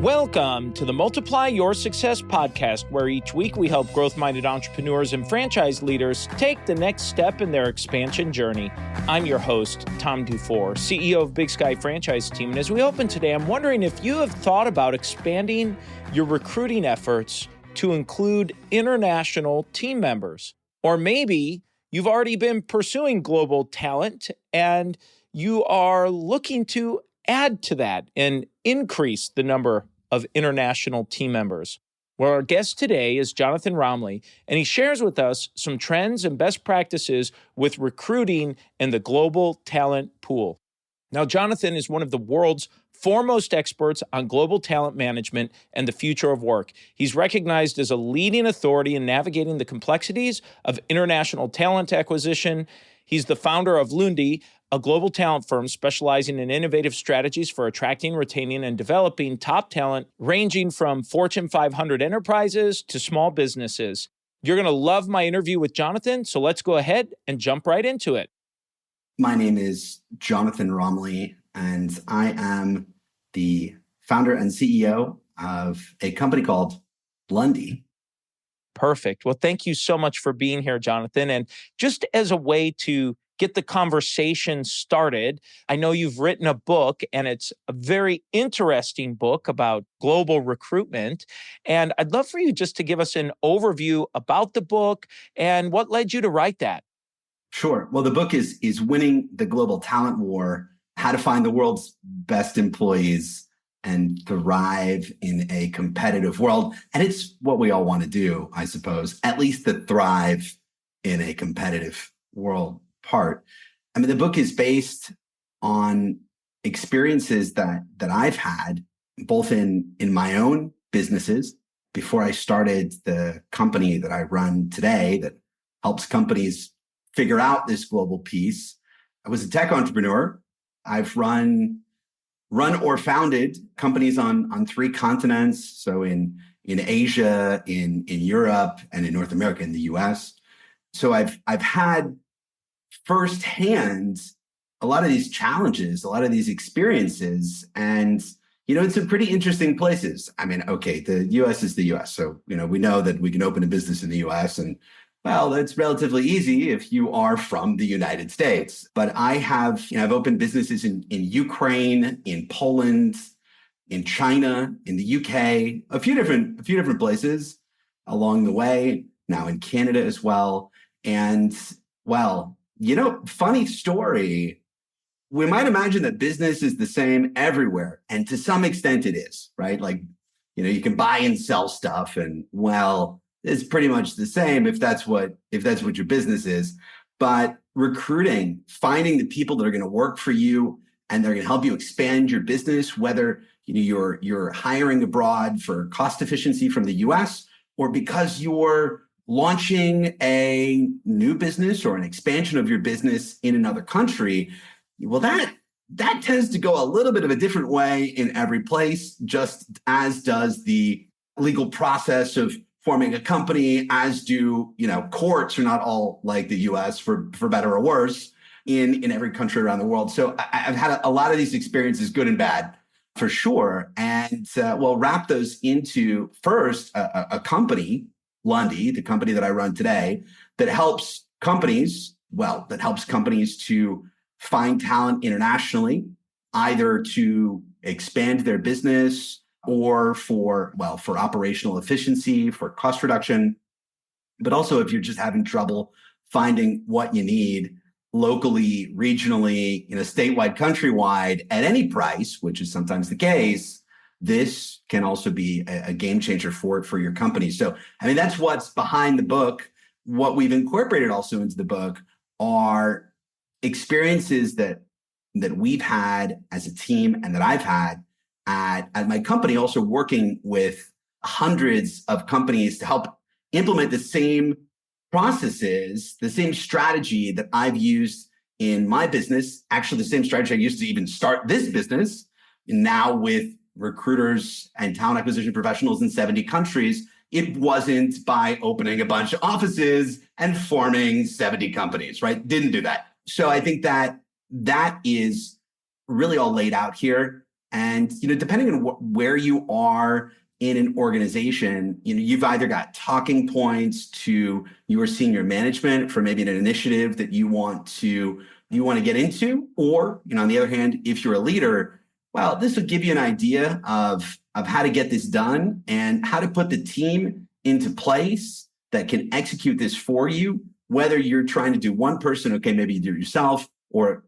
Welcome to the Multiply Your Success podcast, where each week we help growth-minded entrepreneurs and franchise leaders take the next step in their expansion journey. I'm your host, Tom Dufour, CEO of Big Sky Franchise Team. And as we open today, I'm wondering if you have thought about expanding your recruiting efforts to include international team members. Or maybe you've already been pursuing global talent and you are looking to add to that and increase the number of international team members. Well, our guest today is Jonathan Romley, and he shares with us some trends and best practices with recruiting and the global talent pool. Now, Jonathan is one of the world's foremost experts on global talent management and the future of work. He's recognized as a leading authority in navigating the complexities of international talent acquisition. He's the founder of Lundi, a global talent firm specializing in innovative strategies for attracting, retaining, and developing top talent, ranging from Fortune 500 enterprises to small businesses. You're going to love my interview with Jonathan, so let's go ahead and jump right into it. My name is Jonathan Romley, and I am the founder and CEO of a company called Lundi. Perfect. Well, thank you so much for being here, Jonathan. And just as a way to get the conversation started, I know you've written a book, and it's a very interesting book about global recruitment. And I'd love for you just to give us an overview about the book and what led you to write that. Sure. Well, the book is Winning the Global Talent War: How to Find the World's Best Employees and Thrive in a Competitive World. And it's what we all want to do, I suppose, at least the thrive in a competitive world part. I mean, the book is based on experiences that I've had, both in my own businesses before I started the company that I run today that helps companies figure out this global piece. I was a tech entrepreneur. I've run or founded companies on three continents. So in Asia, in Europe, and in North America, in the US. So I've had firsthand a lot of these challenges, a lot of these experiences, and in some pretty interesting places. I mean, okay, the US is the US. So, we know that we can open a business in the US, and well, that's relatively easy if you are from the United States. But I've opened businesses in Ukraine, in Poland, in China, in the UK, a few different places along the way, now in Canada as well. And well, funny story. We might imagine that business is the same everywhere. And to some extent it is, right? Like, you can buy and sell stuff, and well, it's pretty much the same if that's what your business is. But recruiting, finding the people that are going to work for you and they're going to help you expand your business, whether you're hiring abroad for cost efficiency from the US, or because you're launching a new business or an expansion of your business in another country, well, that tends to go a little bit of a different way in every place, just as does the legal process of forming a company, as do, courts are not all like the US for better or worse in every country around the world. So I've had a lot of these experiences, good and bad, for sure. And we'll wrap those into first a company, Lundi, the company that I run today, that helps companies to find talent internationally, either to expand their business or for operational efficiency, for cost reduction, but also if you're just having trouble finding what you need locally, regionally, statewide, countrywide, at any price, which is sometimes the case, this can also be a game changer for your company. So, I mean, that's what's behind the book. What we've incorporated also into the book are experiences that we've had as a team and that I've had at my company, also working with hundreds of companies to help implement the same processes, the same strategy that I've used in my business, actually the same strategy I used to even start this business, and now with recruiters and talent acquisition professionals in 70 countries. It wasn't by opening a bunch of offices and forming 70 companies, right? Didn't do that. So I think that is really all laid out here. And, depending on where you are in an organization, you've either got talking points to your senior management for maybe an initiative that you want to get into, or, on the other hand, if you're a leader, well, this will give you an idea of how to get this done and how to put the team into place that can execute this for you, whether you're trying to do one person, okay, maybe you do it yourself, or,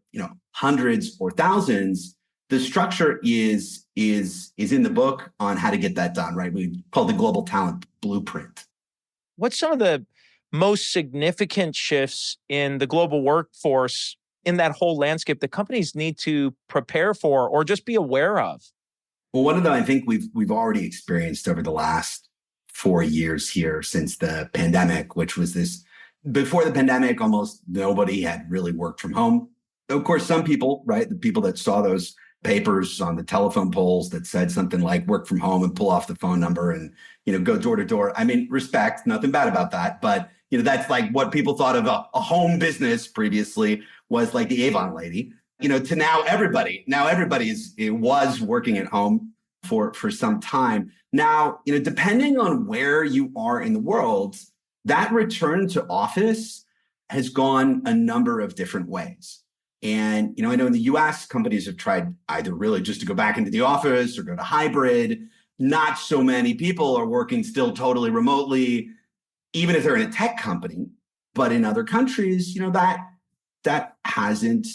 hundreds or thousands. The structure is in the book on how to get that done, right? We call it the global talent blueprint. What's some of the most significant shifts in the global workforce in that whole landscape that companies need to prepare for or just be aware of? Well, one of them I think we've already experienced over the last 4 years here since the pandemic, which was this. Before the pandemic, almost nobody had really worked from home. Of course, some people, right? The people that saw those papers on the telephone poles that said something like work from home and pull off the phone number and, go door to door. I mean, respect, nothing bad about that. But, that's like what people thought of a home business previously was like the Avon lady, to now everybody was working at home for some time. Now, depending on where you are in the world, that return to office has gone a number of different ways. And, I know in the US, companies have tried either really just to go back into the office or go to hybrid. Not so many people are working still totally remotely, even if they're in a tech company. But in other countries, that hasn't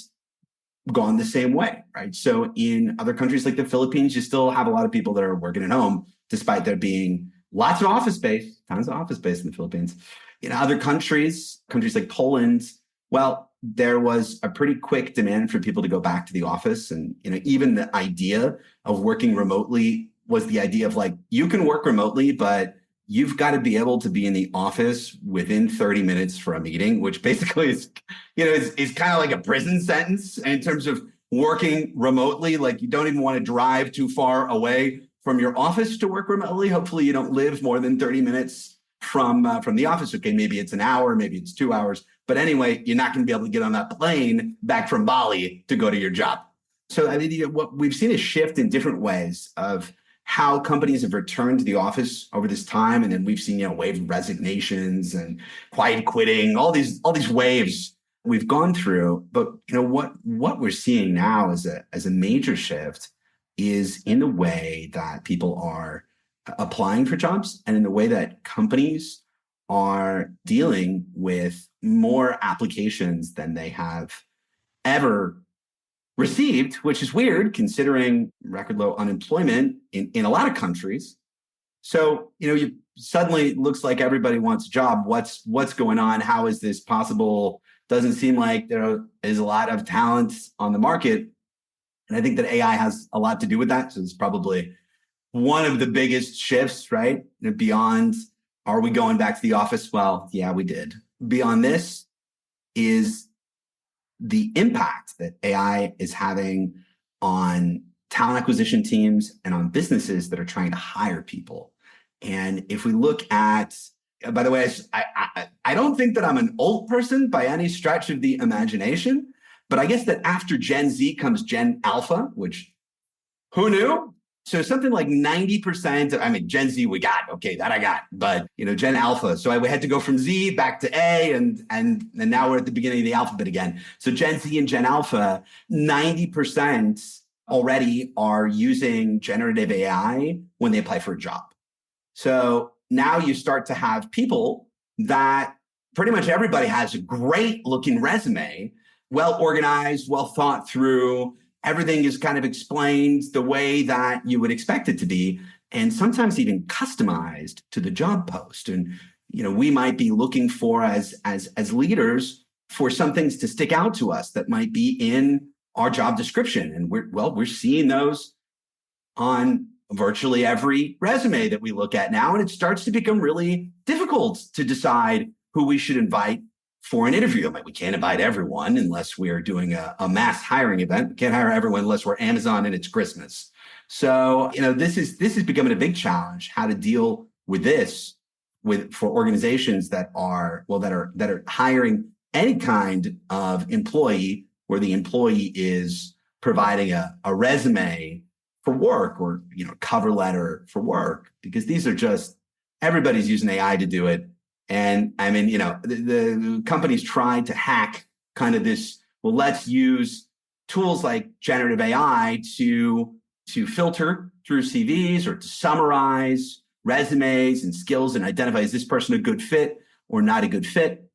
gone the same way, right? So in other countries like the Philippines, you still have a lot of people that are working at home, despite there being lots of office space, tons of office space in the Philippines. In other countries like Poland, well, there was a pretty quick demand for people to go back to the office. And, even the idea of working remotely was the idea of like, you can work remotely, but you've got to be able to be in the office within 30 minutes for a meeting, which basically is kind of like a prison sentence in terms of working remotely. Like you don't even want to drive too far away from your office to work remotely. Hopefully you don't live more than 30 minutes from the office. Okay, maybe it's an hour, maybe it's 2 hours. But anyway, you're not going to be able to get on that plane back from Bali to go to your job. So I mean, what we've seen a shift in different ways of how companies have returned to the office over this time. And then we've seen, wave of resignations and quiet quitting, all these waves we've gone through. But, what we're seeing now as a major shift is in the way that people are applying for jobs and in the way that companies are dealing with more applications than they have ever received, which is weird considering record low unemployment in a lot of countries. So, you suddenly looks like everybody wants a job. What's going on? How is this possible? Doesn't seem like there is a lot of talent on the market. And I think that AI has a lot to do with that. So it's probably one of the biggest shifts, right? Beyond, are we going back to the office? Well, yeah, we did. Beyond this is the impact that AI is having on talent acquisition teams and on businesses that are trying to hire people. And if we look at, by the way, I don't think that I'm an old person by any stretch of the imagination, but I guess that after Gen Z comes Gen Alpha, which who knew? So something like 90%, Gen Z we got, okay, that I got, but Gen Alpha. So I had to go from Z back to A and now we're at the beginning of the alphabet again. So Gen Z and Gen Alpha, 90% already are using generative AI when they apply for a job. So now you start to have people that pretty much everybody has a great looking resume, well organized, well thought through. Everything is kind of explained the way that you would expect it to be, and sometimes even customized to the job post. And we might be looking for as leaders for some things to stick out to us that might be in our job description, and we're seeing those on virtually every resume that we look at now, and it starts to become really difficult to decide who we should invite for an interview. We can't invite everyone unless we're doing a mass hiring event. We can't hire everyone unless we're Amazon and it's Christmas. So, this is becoming a big challenge, how to deal with this for organizations that are hiring any kind of employee where the employee is providing a resume for work, or cover letter for work, because these are just, everybody's using AI to do it. And I mean, the companies tried to hack kind of this, well, let's use tools like generative AI to filter through CVs or to summarize resumes and skills and identify, is this person a good fit or not a good fit?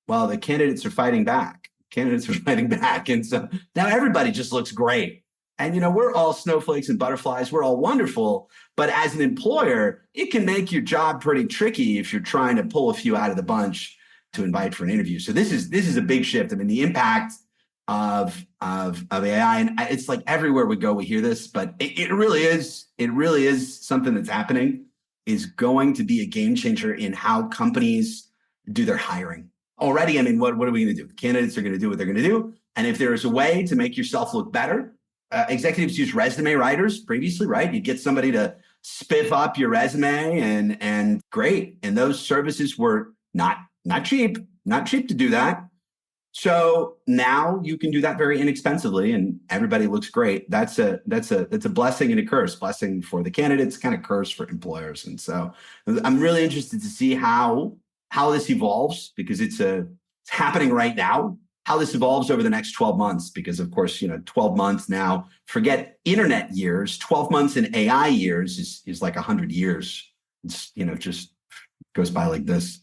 Well, the candidates are fighting back. And so now everybody just looks great. And, we're all snowflakes and butterflies. We're all wonderful. But as an employer, it can make your job pretty tricky if you're trying to pull a few out of the bunch to invite for an interview. So this is a big shift. I mean, the impact of AI, and it's like everywhere we go, we hear this, but it really is something that's happening, is going to be a game changer in how companies do their hiring. Already, I mean, what are we going to do? Candidates are going to do what they're going to do. And if there is a way to make yourself look better, executives use resume writers previously, right? You get somebody to spiff up your resume and great. And those services were not cheap to do that. So now you can do that very inexpensively and everybody looks great. That's a blessing and a curse. Blessing for the candidates, kind of curse for employers. And so I'm really interested to see how this evolves, because it's happening right now. How this evolves over the next 12 months, because of course, 12 months now, forget internet years, 12 months in AI years is like 100 years. It's, just goes by like this.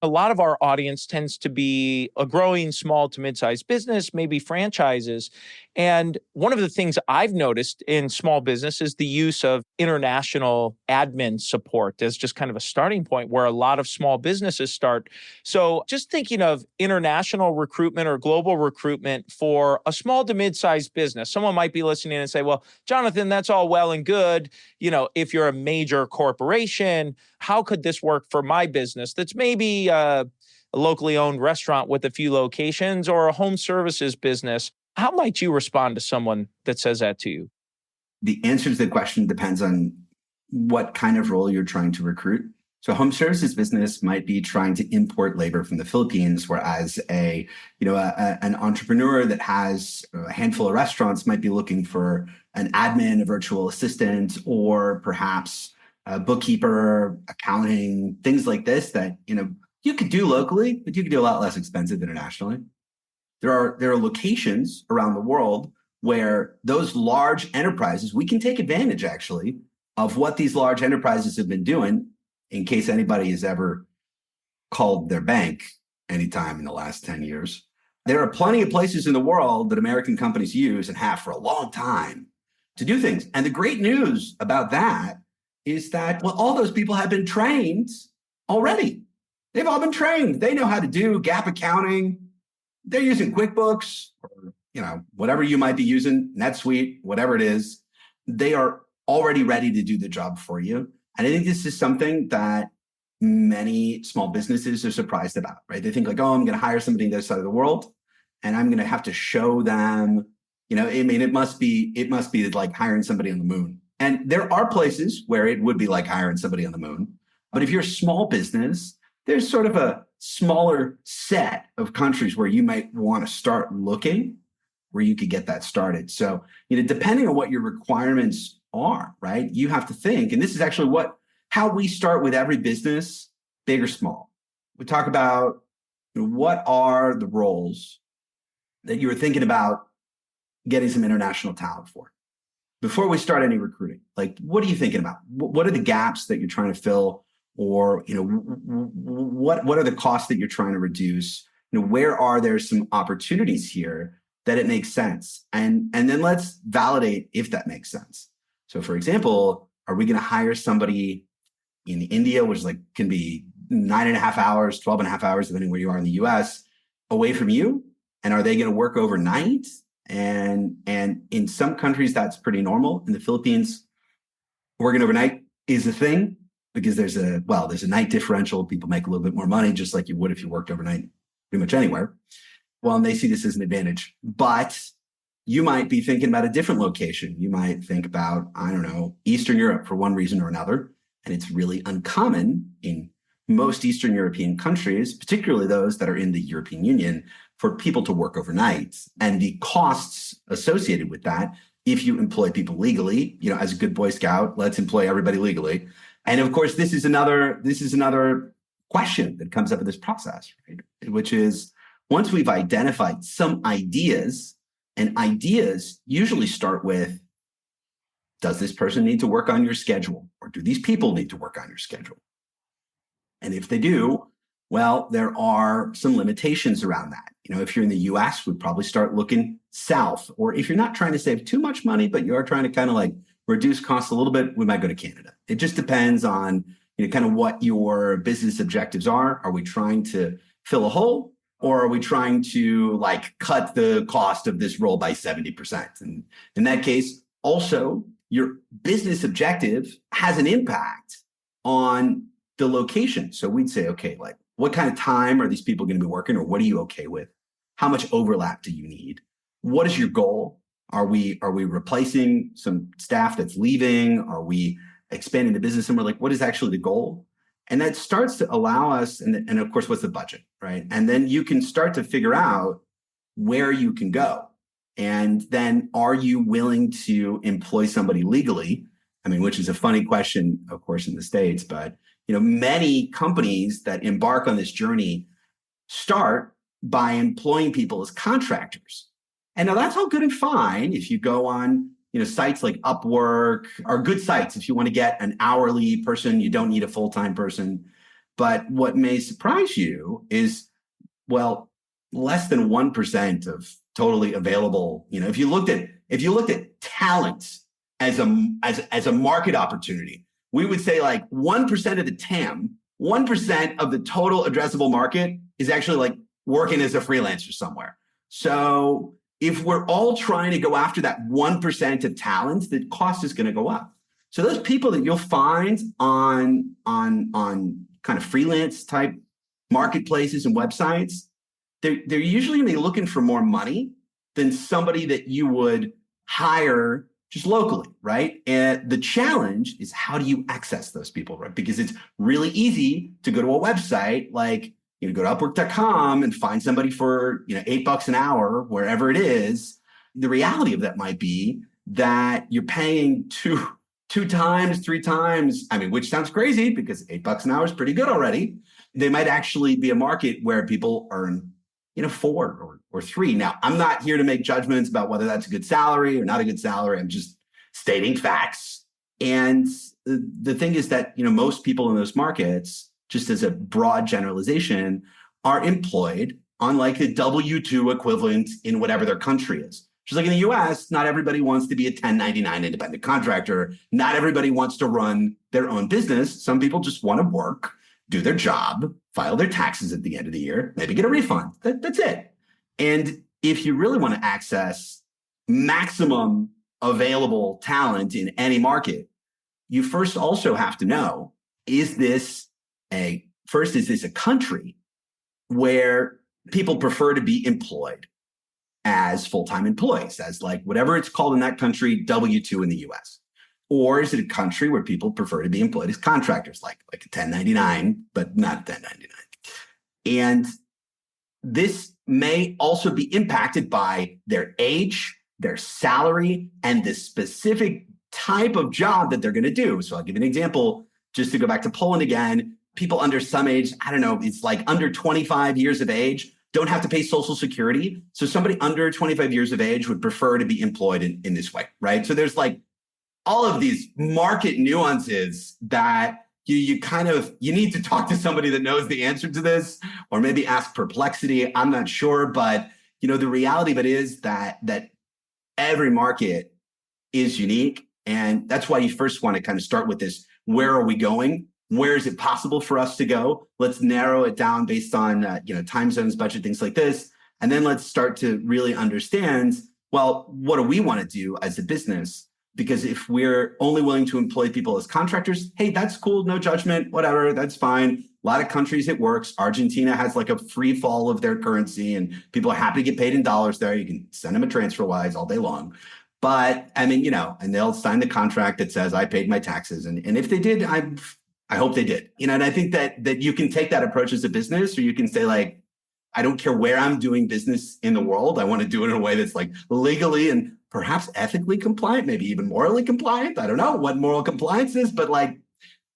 A lot of our audience tends to be a growing small to mid-sized business, maybe franchises. And one of the things I've noticed in small business is the use of international admin support as just kind of a starting point where a lot of small businesses start. So just thinking of international recruitment or global recruitment for a small to mid-sized business, someone might be listening and say, well, Jonathan, that's all well and good. If you're a major corporation, how could this work for my business that's maybe a locally owned restaurant with a few locations or a home services business? How might you respond to someone that says that to you? The answer to the question depends on what kind of role you're trying to recruit. So a home services business might be trying to import labor from the Philippines, whereas an entrepreneur that has a handful of restaurants might be looking for an admin, a virtual assistant, or perhaps a bookkeeper, accounting, things like this that you could do locally, but you could do a lot less expensive internationally. There are locations around the world where those large enterprises, we can take advantage actually of what these large enterprises have been doing, in case anybody has ever called their bank anytime in the last 10 years. There are plenty of places in the world that American companies use and have for a long time to do things. And the great news about that is that, well, all those people have been trained already. They've all been trained. They know how to do GAAP accounting. They're using QuickBooks or, whatever you might be using, NetSuite, whatever it is. They are already ready to do the job for you. And I think this is something that many small businesses are surprised about, right? They think like, oh, I'm going to hire somebody on the other side of the world and I'm going to have to show them, it must be like hiring somebody on the moon. And there are places where it would be like hiring somebody on the moon. But if you're a small business, there's sort of a smaller set of countries where you might want to start looking, where you could get that started. So, depending on what your requirements are, right, you have to think, and this is actually how we start with every business, big or small. We talk about what are the roles that you were thinking about getting some international talent for before we start any recruiting. Like, what are you thinking about? What are the gaps that you're trying to fill? Or, what are the costs that you're trying to reduce? Where are there some opportunities here that it makes sense? And then let's validate if that makes sense. So for example, are we going to hire somebody in India, which can be 9.5 hours, 12.5 hours, depending where you are in the US, away from you? And are they going to work overnight? And in some countries, that's pretty normal. In the Philippines, working overnight is a thing, because there's a night differential. People make a little bit more money, just like you would if you worked overnight pretty much anywhere. Well, and they see this as an advantage. But you might be thinking about a different location. You might think about, Eastern Europe for one reason or another. And it's really uncommon in most Eastern European countries, particularly those that are in the European Union, for people to work overnight. And the costs associated with that if you employ people legally, as a good Boy Scout, let's employ everybody legally. And of course, this is another question that comes up in this process, right? Which is, once we've identified some ideas, and ideas usually start with, does this person need to work on your schedule? Or do these people need to work on your schedule? And if they do, well, there are some limitations around that. If you're in the US, we'd probably start looking south. Or if you're not trying to save too much money, but you are trying to kind of like reduce costs a little bit, we might go to Canada. It just depends on kind of what your business objectives are. Are we trying to fill a hole, or are we trying to like cut the cost of this role by 70%? And in that case, also, your business objective has an impact on the location. So we'd say, okay, like what kind of time are these people going to be working, or what are you okay with? How much overlap do you need? What is your goal? Are we replacing some staff that's leaving? Are we expanding the business? And we're like, what is actually the goal? And that starts to allow us, and of course, what's the budget, right? And then you can start to figure out where you can go. And then are you willing to employ somebody legally? I mean, which is a funny question, of course, in the States, but many companies that embark on this journey start by employing people as contractors. And now that's all good and fine if you go on, sites like Upwork are good sites. If you want to get an hourly person, you don't need a full-time person. But what may surprise you is, well, less than 1% of totally available. If you looked at talent as a market opportunity, we would say like 1% of the TAM, 1% of the total addressable market is actually like working as a freelancer somewhere. So if we're all trying to go after that 1% of talent, the cost is going to go up. So those people that you'll find on kind of freelance type marketplaces and websites, they're usually going to be looking for more money than somebody that you would hire just locally, right? And the challenge is, how do you access those people, right? Because it's really easy to go to a website like, go to Upwork.com and find somebody for, $8 an hour, wherever it is. The reality of that might be that you're paying two times, 3 times. I mean, which sounds crazy because $8 an hour is pretty good already. They might actually be a market where people earn, 4 or 3. Now, I'm not here to make judgments about whether that's a good salary or not a good salary. I'm just stating facts. And the thing is that, most people in those markets, just as a broad generalization, are employed on like the W-2 equivalent in whatever their country is. Just like in the US, not everybody wants to be a 1099 independent contractor. Not everybody wants to run their own business. Some people just want to work, do their job, file their taxes at the end of the year, maybe get a refund. That's it. And if you really want to access maximum available talent in any market, you first also have to know, is this a country where people prefer to be employed as full-time employees, as like whatever it's called in that country, W-2 in the US? Or is it a country where people prefer to be employed as contractors, like a 1099, but not a 1099? And this may also be impacted by their age, their salary, and the specific type of job that they're going to do. So I'll give you an example, just to go back to Poland again. People under some age, I don't know, it's like under 25 years of age, don't have to pay Social Security. So somebody under 25 years of age would prefer to be employed in this way, right? So there's like all of these market nuances that you need to talk to somebody that knows the answer to this, or maybe ask Perplexity. I'm not sure, but the reality of it is that every market is unique. And that's why you first want to kind of start with this. Where are we going? Where is it possible for us to go? Let's narrow it down based on time zones, budget, things like this. And then let's start to really understand, well, what do we want to do as a business? Because if we're only willing to employ people as contractors, hey, that's cool, no judgment, whatever, that's fine. A lot of countries it works. Argentina has like a free fall of their currency and people are happy to get paid in dollars there. You can send them a TransferWise all day long. But I mean, and they'll sign the contract that says I paid my taxes. And if they did, I hope they did. And I think that you can take that approach as a business, or you can say like, I don't care where I'm doing business in the world. I want to do it in a way that's like legally and perhaps ethically compliant, maybe even morally compliant. I don't know what moral compliance is, but like,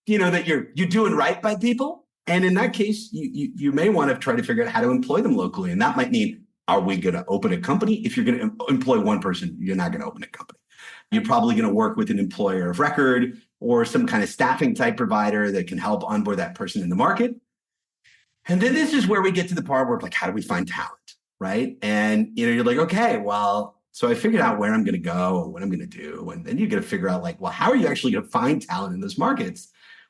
that you're doing right by people. And in that case, you may want to try to figure out how to employ them locally. And that might mean, are we going to open a company? If you're going to employ one person, you're not going to open a company. You're probably going to work with an employer of record or some kind of staffing type provider that can help onboard that person in the market. And then this is where we get to the part where like, how do we find talent, right? And you're like, okay, well, so I figured out where I'm going to go and what I'm going to do. And then you got to figure out like, well, how are you actually going to find talent in those markets?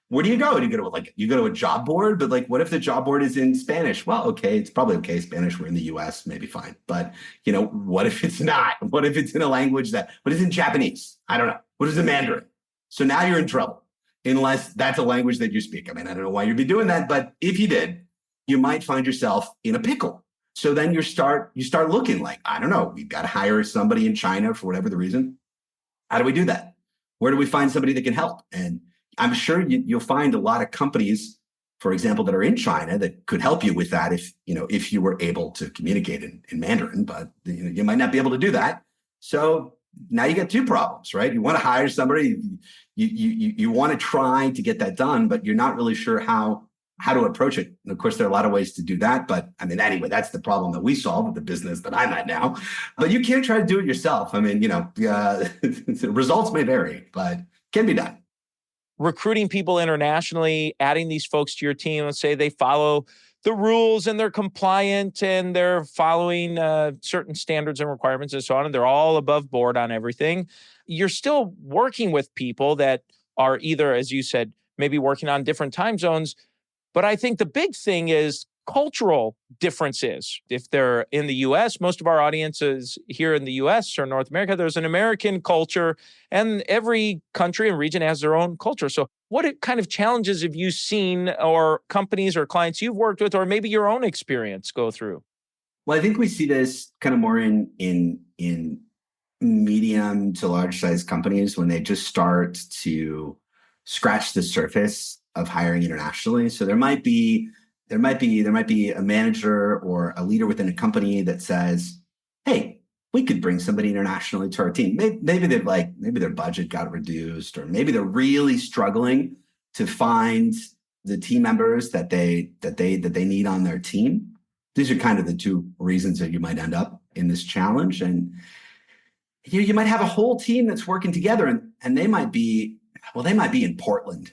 Where do you go? Do you go to a job board? But like, what if the job board is in Spanish? Well, okay, it's probably okay. Spanish, we're in the US, maybe fine. But what if it's not? What if it's in a language what is in Japanese? I don't know. What is in Mandarin? So now you're in trouble, unless that's a language that you speak. I mean, I don't know why you'd be doing that, but if you did, you might find yourself in a pickle. So then you start looking like, I don't know, we've got to hire somebody in China for whatever the reason. How do we do that? Where do we find somebody that can help? And I'm sure you'll find a lot of companies, for example, that are in China that could help you with that if you were able to communicate in Mandarin, but you might not be able to do that. So now you got two problems, right? You want to hire somebody, you want to try to get that done, but you're not really sure how to approach it. And of course, there are a lot of ways to do that. But I mean, anyway, that's the problem that we solve with the business that I'm at now. But you can't try to do it yourself. I mean, results may vary, but can be done. Recruiting people internationally, adding these folks to your team, let's say they follow the rules and they're compliant and they're following certain standards and requirements and so on, and they're all above board on everything. You're still working with people that are either, as you said, maybe working on different time zones. But I think the big thing is cultural differences. If they're in the US, most of our audiences here in the US or North America, there's an American culture, and every country and region has their own culture. So what kind of challenges have you seen, or companies or clients you've worked with, or maybe your own experience go through? Well, I think we see this kind of more in medium to large size companies when they just start to scratch the surface of hiring internationally. So there might be a manager or a leader within a company that says, "Hey, we could bring somebody internationally to our team." Maybe their budget got reduced, or maybe they're really struggling to find the team members that they need on their team. These are kind of the two reasons that you might end up in this challenge. And you might have a whole team that's working together, and they might be in Portland.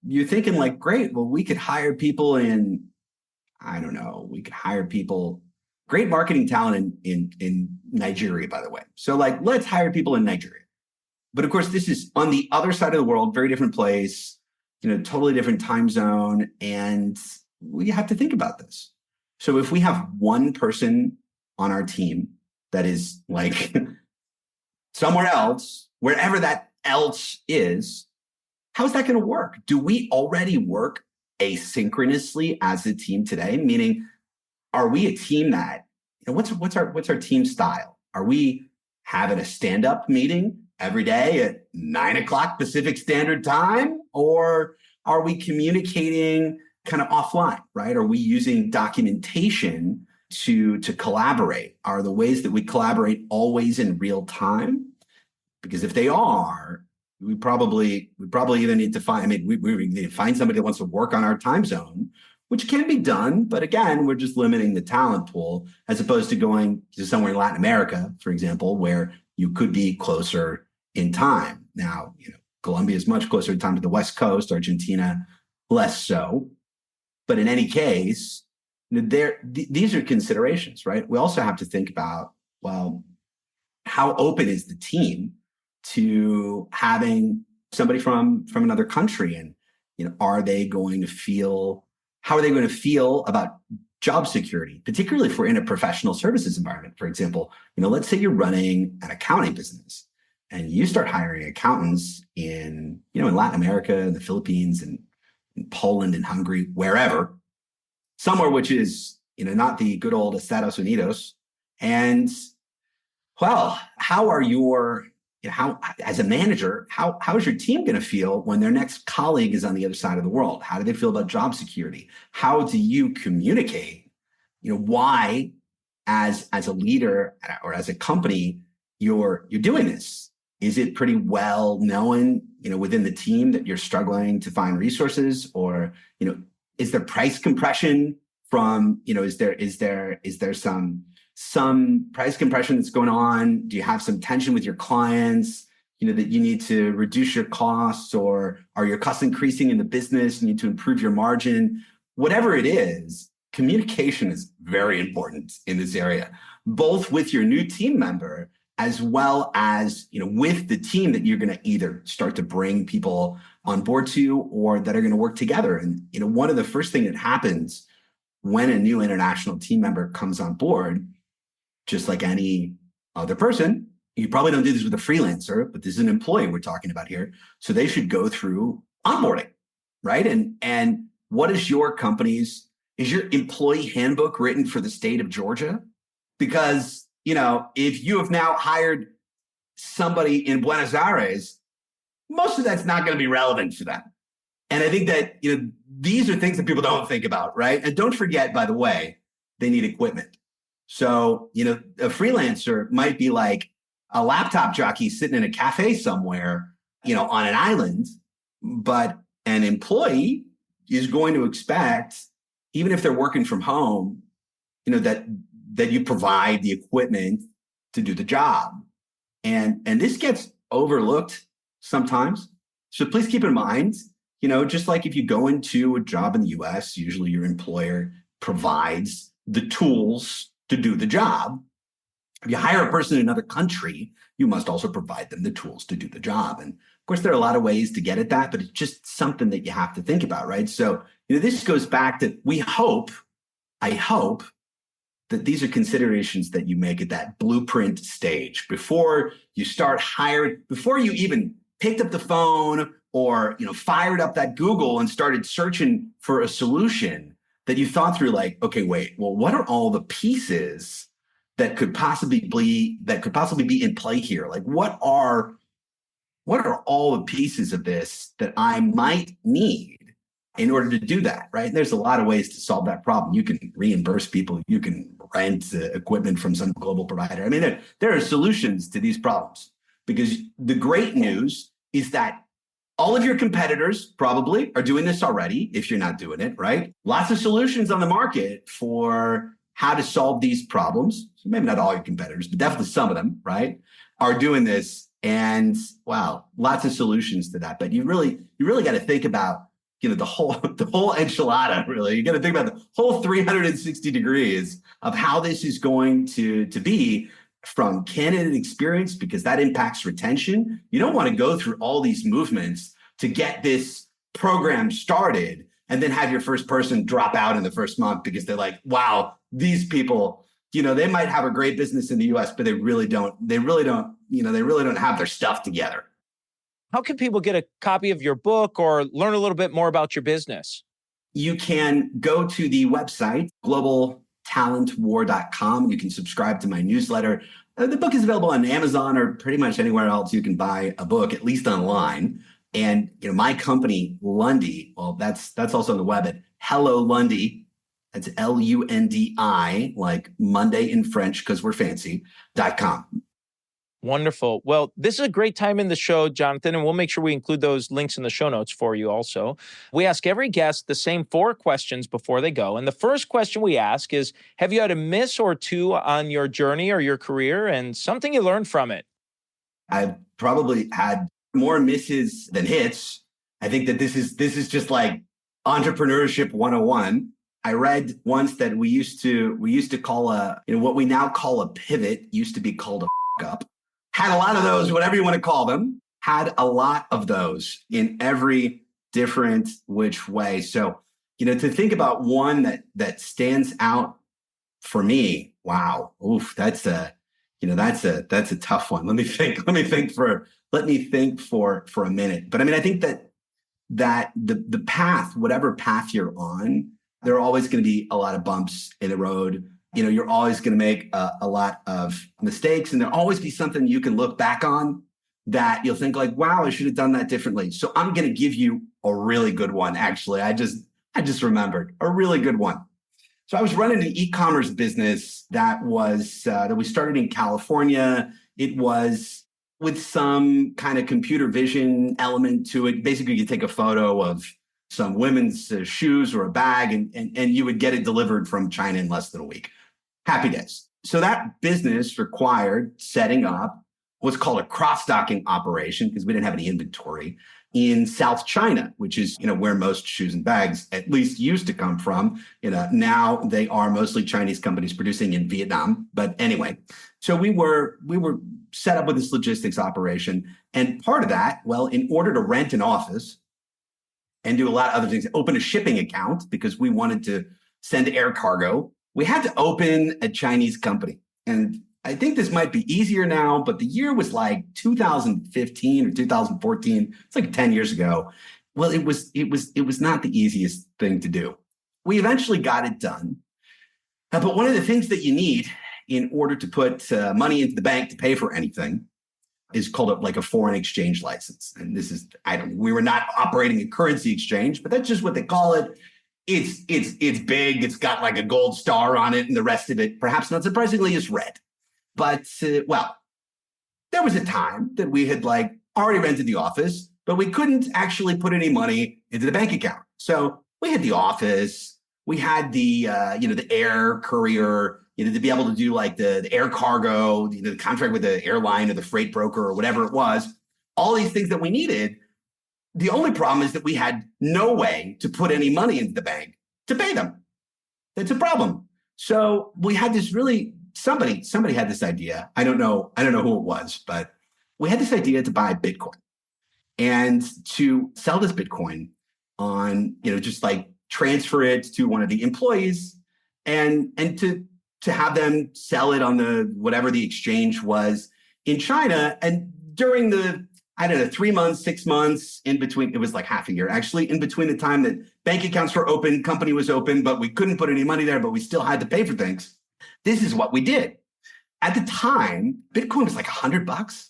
You're thinking like, great, well, we could hire people in, I don't know, great marketing talent in Nigeria, by the way. So like, let's hire people in Nigeria. But of course, this is on the other side of the world, very different place, totally different time zone. And we have to think about this. So if we have one person on our team that is like somewhere else, wherever that else is, how's that going to work? Do we already work asynchronously as a team today? Meaning, are we a team that, what's our team style? Are we having a stand-up meeting every day at 9 o'clock Pacific Standard Time? Or are we communicating kind of offline, right? Are we using documentation to collaborate? Are the ways that we collaborate always in real time? Because if they are, we probably either need to find, we need to find somebody that wants to work on our time zone, which can be done. But again, we're just limiting the talent pool, as opposed to going to somewhere in Latin America, for example, where you could be closer in time. Now, Colombia is much closer in time to the West Coast, Argentina, less so. But in any case, these are considerations, right? We also have to think about, well, how open is the team to having somebody from another country, and how are they going to feel about job security, particularly if we're in a professional services environment. For example, let's say you're running an accounting business and you start hiring accountants in Latin America, in the Philippines, and in Poland and Hungary, wherever, somewhere which is not the good old Estados Unidos. And well, how, as a manager, how is your team going to feel when their next colleague is on the other side of the world? How do they feel about job security? How do you communicate why as a leader or as a company, you're doing this. Is it pretty well known, within the team that you're struggling to find resources, or, is there price compression from, is there some price compression that's going on? Do you have some tension with your clients, that you need to reduce your costs, or are your costs increasing in the business? You need to improve your margin. Whatever it is, communication is very important in this area, both with your new team member as well as, with the team that you're going to either start to bring people on board to, or that are going to work together. And, one of the first things that happens when a new international team member comes on board, just like any other person, you probably don't do this with a freelancer, but this is an employee we're talking about here. So they should go through onboarding, right? And what is your employee handbook written for the state of Georgia? Because, if you have now hired somebody in Buenos Aires, most of that's not going to be relevant for them. And I think that, these are things that people don't think about, right? And don't forget, by the way, they need equipment. So, a freelancer might be like a laptop jockey sitting in a cafe somewhere, on an island, but an employee is going to expect, even if they're working from home, that you provide the equipment to do the job. And this gets overlooked sometimes. So please keep in mind, just like if you go into a job in the US, usually your employer provides the tools to do the job. If you hire a person in another country, you must also provide them the tools to do the job. And of course, there are a lot of ways to get at that, but it's just something that you have to think about, right? So, this goes back to, I hope that these are considerations that you make at that blueprint stage before you start hiring, before you even picked up the phone or, fired up that Google and started searching for a solution, that you thought through like, okay, wait, well, what are all the pieces that could possibly be in play here? Like, what are all the pieces of this that I might need in order to do that, right? And there's a lot of ways to solve that problem. You can reimburse people. You can rent equipment from some global provider. I mean, there are solutions to these problems, because the great news is that all of your competitors probably are doing this already, if you're not doing it, right? Lots of solutions on the market for how to solve these problems. So maybe not all your competitors, but definitely some of them, right, are doing this. And wow, lots of solutions to that. But you really got to think about, the whole enchilada, really. You got to think about the whole 360 degrees of how this is going to be, from candidate experience, because that impacts retention. You don't want to go through all these movements to get this program started and then have your first person drop out in the first month because they're like, wow, these people, they might have a great business in the US, but they really don't have their stuff together. How can people get a copy of your book or learn a little bit more about your business? You can go to the website, globaltalentwar.com. You can subscribe to my newsletter. The book is available on Amazon or pretty much anywhere else you can buy a book, at least online. And my company, Lundi, well, that's also on the web at Hello Lundi. That's Lundi, like Monday in French, because we're fancy.com. Wonderful. Well, this is a great time in the show, Jonathan, and we'll make sure we include those links in the show notes for you also. We ask every guest the same 4 questions before they go. And the first question we ask is, have you had a miss or two on your journey or your career, and something you learned from it? I've probably had more misses than hits. I think that this is just like entrepreneurship 101. I read once that we used to call what we now call a pivot used to be called a up. Had a lot of those, whatever you want to call them, had a lot of those in every different which way. So, to think about one that stands out for me, wow, oof, that's a tough one. Let me think for a minute. But I mean, I think that the path, whatever path you're on, there are always going to be a lot of bumps in the road. You're always going to make a lot of mistakes, and there'll always be something you can look back on that you'll think like, wow, I should have done that differently. So I'm going to give you a really good one. Actually, I just remembered a really good one. So I was running an e-commerce business that we started in California. It was with some kind of computer vision element to it. Basically, you take a photo of some women's shoes or a bag, and you would get it delivered from China in less than a week. Happy days. So that business required setting up what's called a cross-docking operation, because we didn't have any inventory, in South China, which is, where most shoes and bags at least used to come from. Now they are mostly Chinese companies producing in Vietnam. But anyway, so we were set up with this logistics operation. And part of that, well, in order to rent an office and do a lot of other things, open a shipping account because we wanted to send air cargo, we had to open a Chinese company. And I think this might be easier now, but the year was like 2015 or 2014. It's like 10 years ago. Well, it was not the easiest thing to do. We eventually got it done. But one of the things that you need in order to put money into the bank to pay for anything is called a foreign exchange license. And this is, we were not operating a currency exchange, but that's just what they call it. It's big. It's got like a gold star on it, and the rest of it, perhaps not surprisingly, is red. But, there was a time that we had already rented the office, but we couldn't actually put any money into the bank account. So we had the office, we had the air courier, to be able to do the air cargo, the contract with the airline or the freight broker or whatever it was, all these things that we needed. The only problem is that we had no way to put any money into the bank to pay them. That's a problem. So we had this somebody had this idea. I don't know who it was, but we had this idea to buy Bitcoin and to sell this Bitcoin on, just transfer it to one of the employees and to have them sell it on whatever the exchange was in China. And during the 3 months, 6 months in between, it was like half a year actually, in between the time that bank accounts were open, company was open, but we couldn't put any money there, but we still had to pay for things. This is what we did. At the time, Bitcoin was like $100.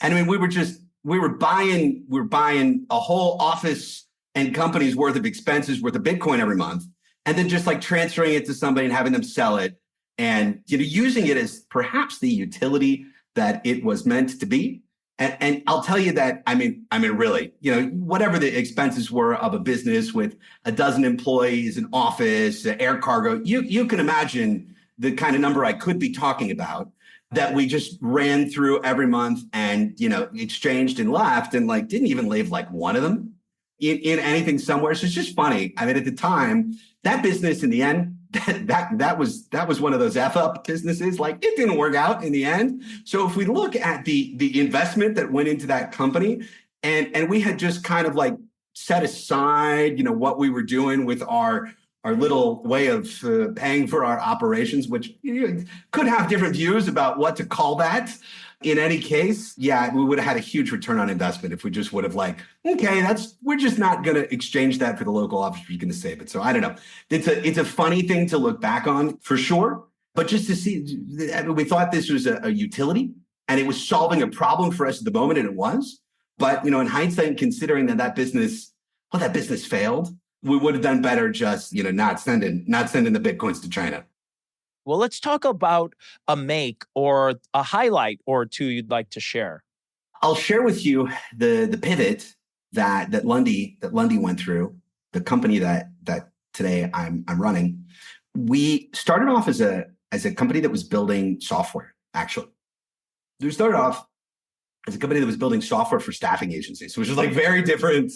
And we were buying a whole office and company's worth of expenses worth of Bitcoin every month, and then just transferring it to somebody and having them sell it and, using it as perhaps the utility that it was meant to be. And I'll tell you that, really, whatever the expenses were of a business with a dozen employees, an office, air cargo, you can imagine the kind of number I could be talking about that we just ran through every month and, exchanged and left and didn't even leave one of them in anything somewhere. So it's just funny. At the time, that business in the end, that was one of those F up businesses. It didn't work out in the end. So if we look at the investment that went into that company and we had just kind of set aside, what we were doing with our little way of paying for our operations, which could have different views about what to call that. In any case, we would have had a huge return on investment if we just would have we're just not going to exchange that for the local office. You're going to save it. So I don't know. It's a funny thing to look back on for sure, but just to see, we thought this was a utility and it was solving a problem for us at the moment, and it was. But in hindsight, considering that business failed, we would have done better just, not sending the Bitcoins to China. Well, let's talk about a make or a highlight or two you'd like to share. I'll share with you the pivot that Lundi went through, the company that today I'm running. We started off as a company that was building software, actually. We started off as a company that was building software for staffing agencies, which is very different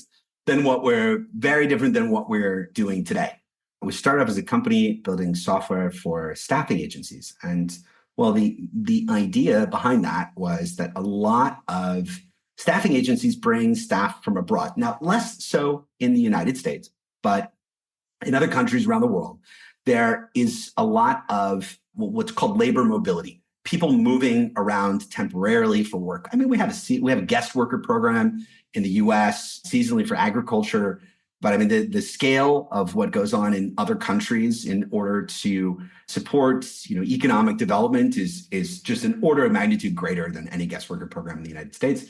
than what we're doing today. We started off as a company building software for staffing agencies. And well, the idea behind that was that a lot of staffing agencies bring staff from abroad. Now, less so in the United States, but in other countries around the world, there is a lot of what's called labor mobility. People moving around temporarily for work. We have a guest worker program in the U.S. seasonally for agriculture, but the scale of what goes on in other countries in order to support economic development is just an order of magnitude greater than any guest worker program in the United States.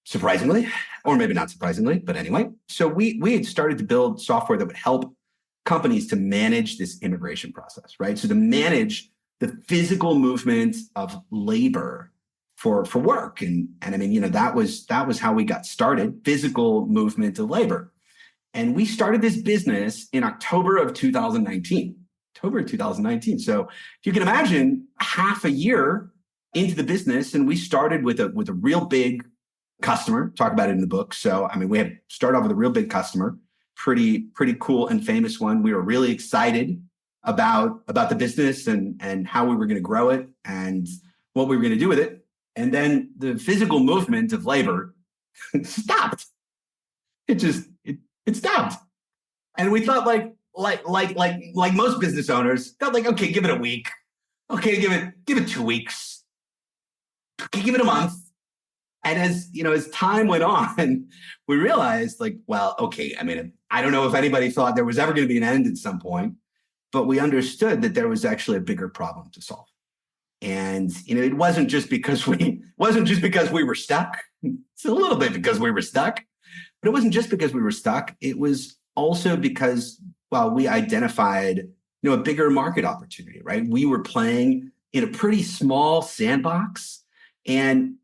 Surprisingly, or maybe not surprisingly, but anyway. So we had started to build software that would help companies to manage this immigration process, right? So to manage the physical movement of labor for work. And I mean, that was how we got started, physical movement of labor. And we started this business in October of 2019. October of 2019. So if you can imagine, half a year into the business, and we started with a real big customer. Talk about it in the book. So I mean, we had started off with a real big customer, pretty cool and famous one. We were really excited about the business and how we were going to grow it and what we were going to do with it. And then the physical movement of labor stopped. It stopped. And we thought like most business owners, thought like, okay, give it a week. Okay, give it 2 weeks. Okay, give it a month. And as time went on, we realized like, well, okay, I mean, I don't know if anybody thought there was ever going to be an end at some point, but we understood that there was actually a bigger problem to solve. And it wasn't just because we were stuck. It's a little bit because we were stuck, but it wasn't just because we were stuck. It was also because, well, we identified a bigger market opportunity, right? We were playing in a pretty small sandbox, and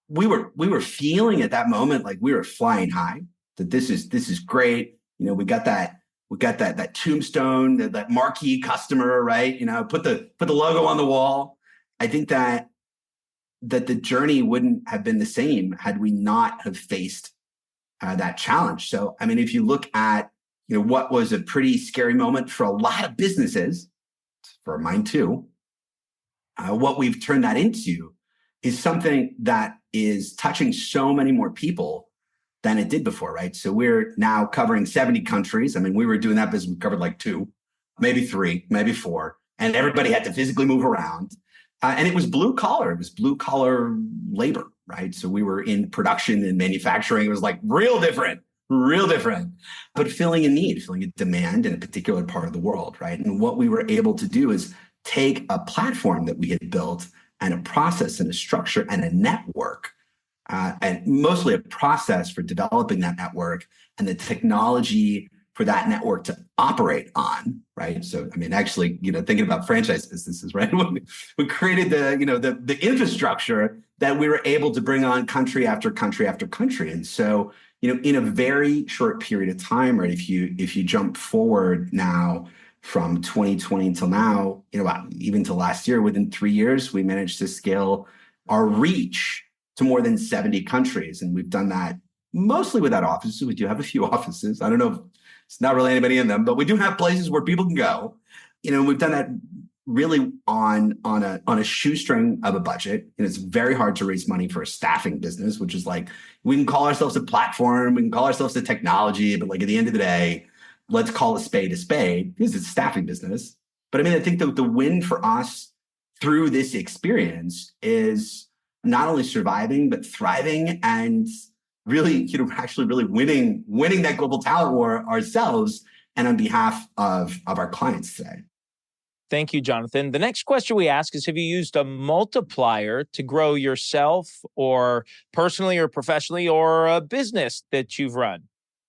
we were feeling at that moment like we were flying high. That this is great. We got that tombstone, that marquee customer, right? Put the logo on the wall. I think that the journey wouldn't have been the same had we not have faced that challenge. So, I mean, if you look at what was a pretty scary moment for a lot of businesses, for mine too, what we've turned that into is something that is touching so many more people than it did before, right? So we're now covering 70 countries. I mean, we were doing that business, we covered like 2, maybe 3, maybe 4, and everybody had to physically move around. And it was blue collar. It was blue collar labor, right? So we were in production and manufacturing. It was like real different, but filling a need, filling a demand in a particular part of the world, right? And what we were able to do is take a platform that we had built and a process and a structure and a network, and mostly a process for developing that network and the technology for that network to operate on, right? So, I mean, actually, thinking about franchise businesses, right? We created the infrastructure that we were able to bring on country after country after country. And so, in a very short period of time, right? If you jump forward now from 2020 until now, even to last year, within 3 years, we managed to scale our reach to more than 70 countries. And we've done that mostly without offices. We do have a few offices. I don't know if it's not really anybody in them, but we do have places where people can go. We've done that really on a shoestring of a budget. And it's very hard to raise money for a staffing business, which is like, we can call ourselves a platform, we can call ourselves a technology, but like at the end of the day, let's call a spade because it's a staffing business. But I mean, I think the win for us through this experience is not only surviving, but thriving and really, actually really winning that global talent war ourselves and on behalf of our clients today. Thank you, Jonathan. The next question we ask is, have you used a multiplier to grow yourself or personally or professionally or a business that you've run?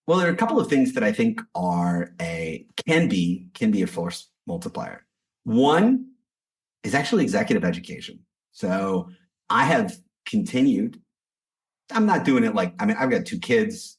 Well, there are a couple of things that I think can be a force multiplier. One is actually executive education. So I have continued. I'm not doing it I've got 2 kids,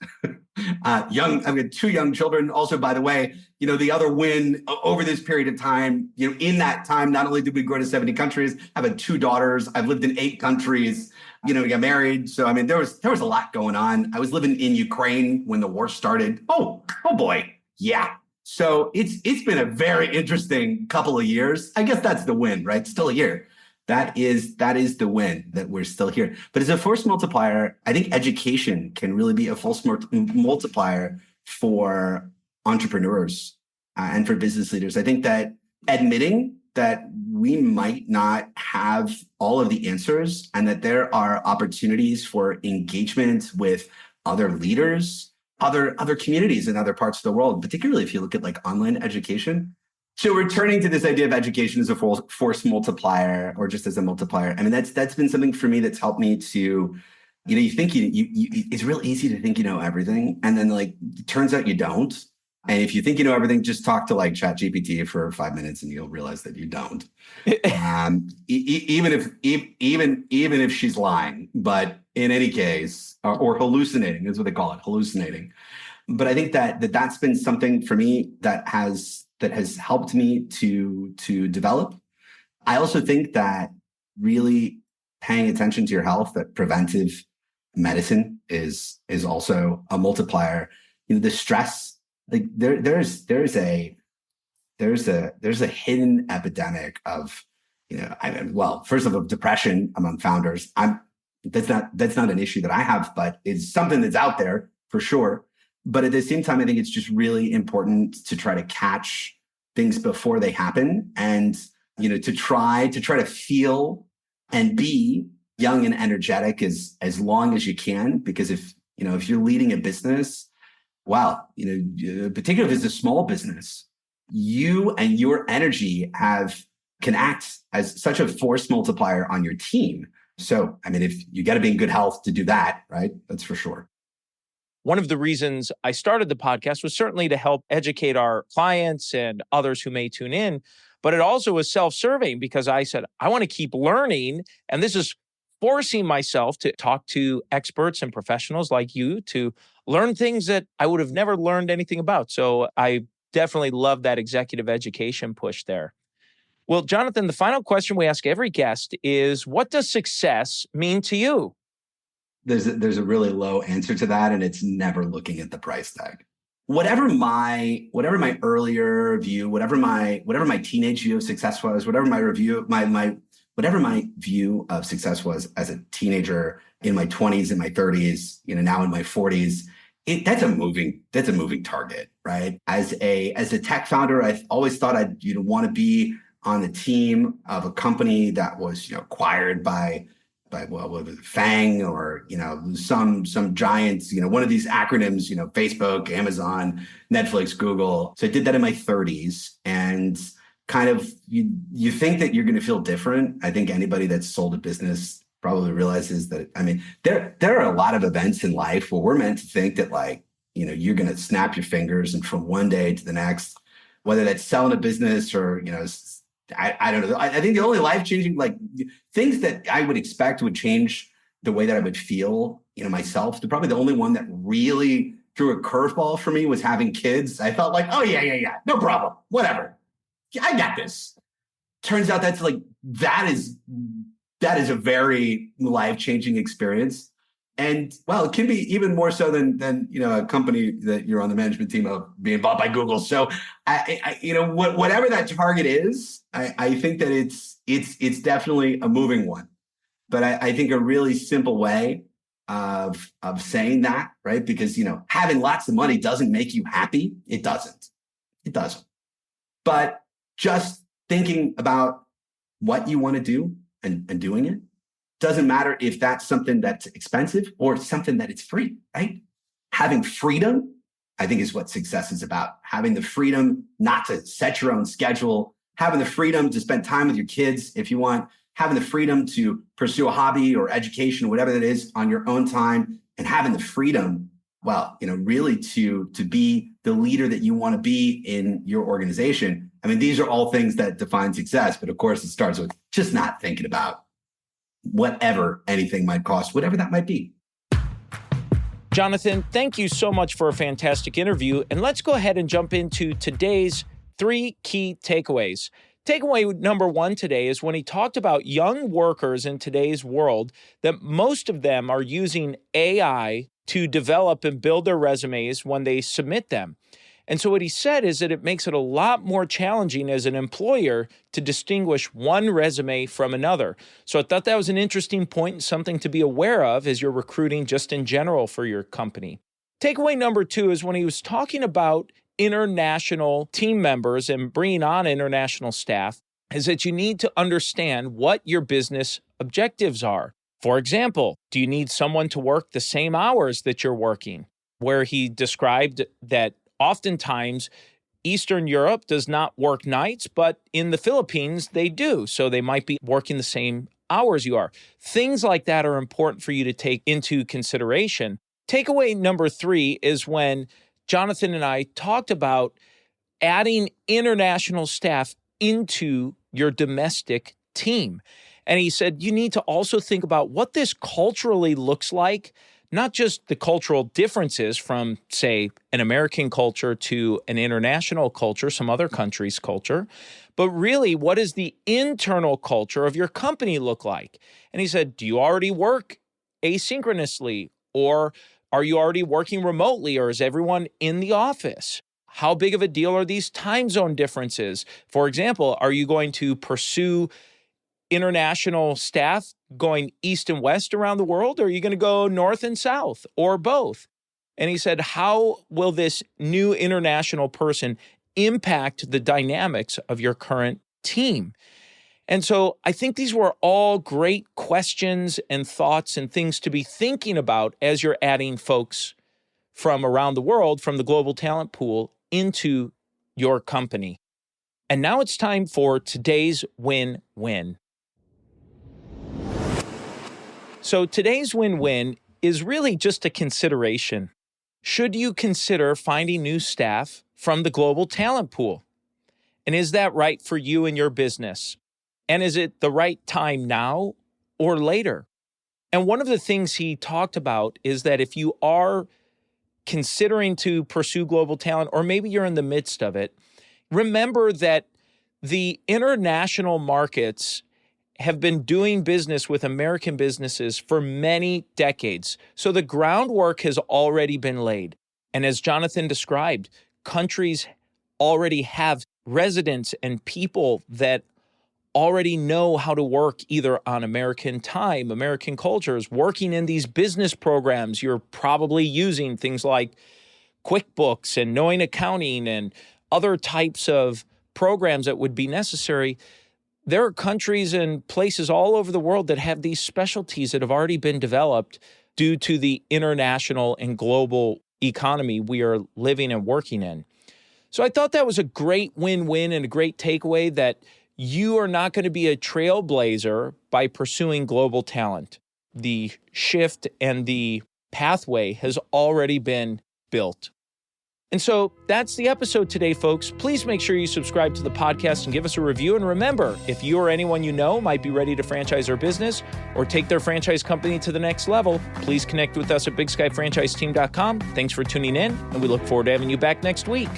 I've got 2 young children. Also, by the way, the other win over this period of time, in that time, not only did we grow to 70 countries, I've had 2 daughters. I've lived in 8 countries, we got married. So, I mean, there was a lot going on. I was living in Ukraine when the war started. Oh boy. Yeah. So it's been a very interesting couple of years. I guess that's the win, right? Still a year. That is the win, that we're still here. But as a force multiplier, I think education can really be a force multiplier for entrepreneurs and for business leaders. I think that admitting that we might not have all of the answers and that there are opportunities for engagement with other leaders, other communities in other parts of the world, particularly if you look at like online education. So returning to this idea of education as a force multiplier or just as a multiplier, I mean, that's been something for me that's helped me to, you think it's real easy to think you know everything. And then like, it turns out you don't. And if you think you know everything, just talk to like ChatGPT for 5 minutes and you'll realize that you don't. Even if she's lying, but in any case, or hallucinating is what they call it, hallucinating. But I think that's been something for me that has helped me to develop. I also think that really paying attention to your health, that preventive medicine is also a multiplier. The stress, like there's a hidden epidemic of, first of all, depression among founders. That's not an issue that I have, but it's something that's out there for sure. But at the same time, I think it's just really important to try to catch things before they happen, and to try to feel and be young and energetic as long as you can. Because if you're leading a business, particularly if it's a small business, you and your energy can act as such a force multiplier on your team. So, if you got to be in good health to do that, right? That's for sure. One of the reasons I started the podcast was certainly to help educate our clients and others who may tune in, but it also was self-serving because I said, I want to keep learning. And this is forcing myself to talk to experts and professionals like you to learn things that I would have never learned anything about. So I definitely love that executive education push there. Well, Jonathan, the final question we ask every guest is, what does success mean to you? There's a really low answer to that, and it's never looking at the price tag. Whatever my earlier view, whatever my teenage view of success was, whatever my view of success was as a teenager in my 20s, in my 30s, now in my 40s, that's a moving target, right? As a tech founder, I've always thought I'd want to be on the team of a company that was acquired by FANG or some giants, one of these acronyms, Facebook, Amazon, Netflix, Google. So I did that in my 30s, and kind of you think that you're going to feel different. I think anybody that's sold a business probably realizes that. There are a lot of events in life where we're meant to think that you're going to snap your fingers and from one day to the next, whether that's selling a business or I don't know. I think the only life-changing things that I would expect would change the way that I would feel, myself. Probably the only one that really threw a curveball for me was having kids. I felt like, oh yeah, no problem, whatever, I got this. Turns out that is a very life-changing experience. And it can be even more so than a company that you're on the management team of being bought by Google. So whatever that target is, I think that it's definitely a moving one. But I think a really simple way of saying that, right? Because having lots of money doesn't make you happy. It doesn't. But just thinking about what you want to do and doing it. Doesn't matter if that's something that's expensive or something that it's free, right? Having freedom, I think, is what success is about. Having the freedom not to set your own schedule, having the freedom to spend time with your kids if you want, having the freedom to pursue a hobby or education, whatever that is, on your own time, and having the freedom, really to be the leader that you want to be in your organization. These are all things that define success. But of course, it starts with just not thinking about whatever anything might cost, whatever that might be. Jonathan, thank you so much for a fantastic interview. And let's go ahead and jump into today's 3 key takeaways. Takeaway number 1 today is when he talked about young workers in today's world, that most of them are using AI to develop and build their resumes when they submit them. And so what he said is that it makes it a lot more challenging as an employer to distinguish one resume from another. So I thought that was an interesting point and something to be aware of as you're recruiting just in general for your company. Takeaway number 2 is when he was talking about international team members and bringing on international staff, is that you need to understand what your business objectives are. For example, do you need someone to work the same hours that you're working? Where he described that oftentimes, Eastern Europe does not work nights, but in the Philippines, they do. So they might be working the same hours you are. Things like that are important for you to take into consideration. Takeaway number 3 is when Jonathan and I talked about adding international staff into your domestic team. And he said, you need to also think about what this culturally looks like, not just the cultural differences from, say, an American culture to an international culture, some other country's culture, but really, what does the internal culture of your company look like? And he said, do you already work asynchronously, or are you already working remotely, or is everyone in the office? How big of a deal are these time zone differences? For example, are you going to pursue international staff going east and west around the world, or are you going to go north and south, or both? And he said, how will this new international person impact the dynamics of your current team? And so I think these were all great questions and thoughts and things to be thinking about as you're adding folks from around the world, from the global talent pool, into your company. And now it's time for today's win-win. So today's win-win is really just a consideration. Should you consider finding new staff from the global talent pool? And is that right for you and your business? And is it the right time now or later? And one of the things he talked about is that if you are considering to pursue global talent, or maybe you're in the midst of it, remember that the international markets have been doing business with American businesses for many decades. So the groundwork has already been laid. And as Jonathan described, countries already have residents and people that already know how to work either on American time, American cultures, working in these business programs. You're probably using things like QuickBooks and knowing accounting and other types of programs that would be necessary. There are countries and places all over the world that have these specialties that have already been developed due to the international and global economy we are living and working in. So I thought that was a great win-win and a great takeaway that you are not going to be a trailblazer by pursuing global talent. The shift and the pathway has already been built. And so that's the episode today, folks. Please make sure you subscribe to the podcast and give us a review. And remember, if you or anyone you know might be ready to franchise their business or take their franchise company to the next level, please connect with us at bigskyfranchiseteam.com. Thanks for tuning in, and we look forward to having you back next week.